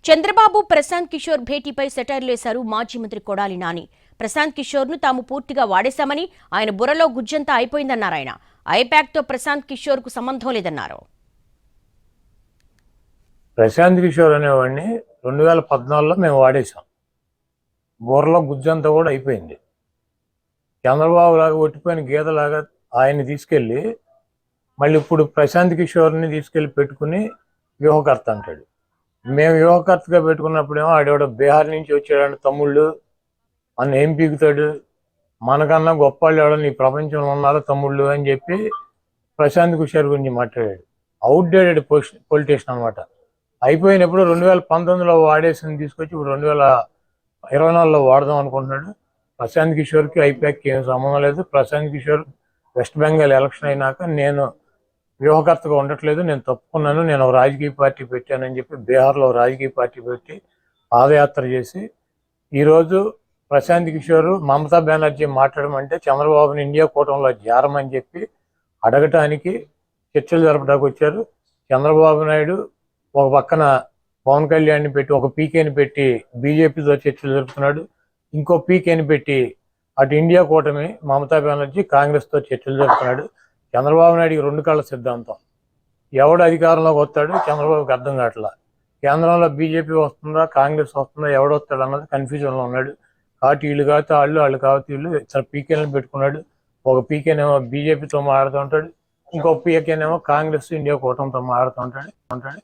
చంద్రబాబు ప్రశాంత్ కిషోర్ భేటీపై సెటైర్లు వేశారు మాజీ మంత్రి కొడాలి నాని. ప్రశాంత్ కిషోర్ ను తాము పూర్తిగా వాడేశామని, ఆయన బుర్రలో గుజ్జంతా అయిపోయిందన్నారు. ఆయన ఐపాక్ తో ప్రశాంత్ కిషోర్ కు సంబంధం లేదన్నారు. ప్రశాంత్ కిషోర్ అనేవాడిని 2014లో మేము వాడేశాం. బుర్రలో గుజ్జంతా కూడా అయిపోయింది. చంద్రబాబు లాగా ఒట్టిపోయిన గీతలాగా ఆయన్ని తీసుకెళ్ళి మళ్ళీ ఇప్పుడు ప్రశాంత్ కిషోర్ని తీసుకెళ్ళి పెట్టుకుని వ్యూహకర్త అంటాడు. మేము వ్యూహకర్తగా పెట్టుకున్నప్పుడేమో ఆడేవాడు బీహార్ నుంచి వచ్చాడు తమ్ముళ్ళు అన్న ఏం పీకుతాడు, మనకన్నా గొప్ప వాళ్ళు ఎవడో నీ ప్రపంచంలో ఉన్నారో తమ్ముళ్ళు అని చెప్పి ప్రశాంత్ కిషోర్ గురించి మాట్లాడాడు. అవుట్డేటెడ్ పొలిటీషియన్ అనమాట. అయిపోయినప్పుడు 2019లో వాడేసి తీసుకొచ్చి ఇప్పుడు 2024లో వాడదాం అనుకుంటున్నాడు. ప్రశాంత్ కిషోర్కి ఐపాక్కి ఏం సంబంధం లేదు. ప్రశాంత్ కిషోర్ వెస్ట్ బెంగాల్ ఎలక్షన్ అయినాక నేను వ్యూహకర్తగా ఉండట్లేదు, నేను తప్పుకున్నాను, నేను ఒక రాజకీయ పార్టీ పెట్టానని చెప్పి బీహార్లో రాజకీయ పార్టీ పెట్టి పాదయాత్ర చేసి ఈరోజు ప్రశాంత్ కిషోర్ మమతా బెనర్జీ మాట్లాడమంటే చంద్రబాబుని ఇండియా కూటమిలో చేరమని చెప్పి అడగటానికి చర్చలు జరపడానికి వచ్చారు. చంద్రబాబు నాయుడు ఒక పక్కన పవన్ కళ్యాణ్ని పెట్టి ఒక పీకేని పెట్టి బీజేపీతో చర్చలు జరుపుతున్నాడు, ఇంకో పీకేని పెట్టి అటు ఇండియా కూటమి మమతా బెనర్జీ కాంగ్రెస్తో చర్చలు జరుపుతున్నాడు. చంద్రబాబు నాయుడికి రెండు కళ్ళ సిద్ధాంతం. ఎవడు అధికారంలోకి వస్తాడు చంద్రబాబుకి అర్థం కావట్లా. కేంద్రంలో బీజేపీ వస్తుందా కాంగ్రెస్ వస్తుందా ఎవడొస్తాడు అన్నది కన్ఫ్యూజన్లో ఉన్నాడు. కాబట్టి వీళ్ళు కాకపోతే వాళ్ళు కాకపోతే వీళ్ళు ఇతర పీకేలను పెట్టుకున్నాడు. ఒక పీకేనేమో బీజేపీతో మాట్లాడుతూ ఉంటాడు, ఇంకో పీకేనేమో కాంగ్రెస్ ఇండియా కూటమితో మాట్లాడుతూ ఉంటాడు.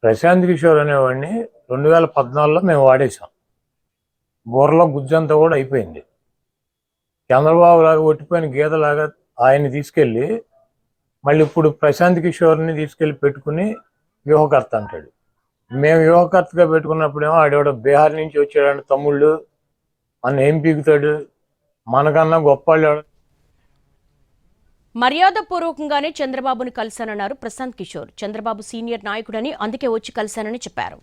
ప్రశాంత్ కిషోర్ అనేవాడిని 2014లో మేము వాడేశాం. బుర్రలో గుజ్జంతా కూడా అయిపోయింది. చంద్రబాబు లాగా ఒట్టిపోయిన గీతలాగా ఆయన్ని తీసుకెళ్ళి మళ్ళీ ఇప్పుడు ప్రశాంత్ కిషోర్ని తీసుకెళ్ళి పెట్టుకుని వ్యూహకర్త అంటాడు. మేము వ్యూహకర్తగా పెట్టుకున్నప్పుడేమో ఆడేవాడు బీహార్ నుంచి వచ్చాడు తమ్ముళ్ళు అన్న ఏం పీకుతాడు, మనకన్నా గొప్ప వాళ్ళు ఎవడో. మర్యాదపూర్వకంగానే చంద్రబాబును కలిశానన్నారు ప్రశాంత్ కిషోర్. చంద్రబాబు సీనియర్ నాయకుడని, అందుకే వచ్చి కలిశానని చెప్పారు.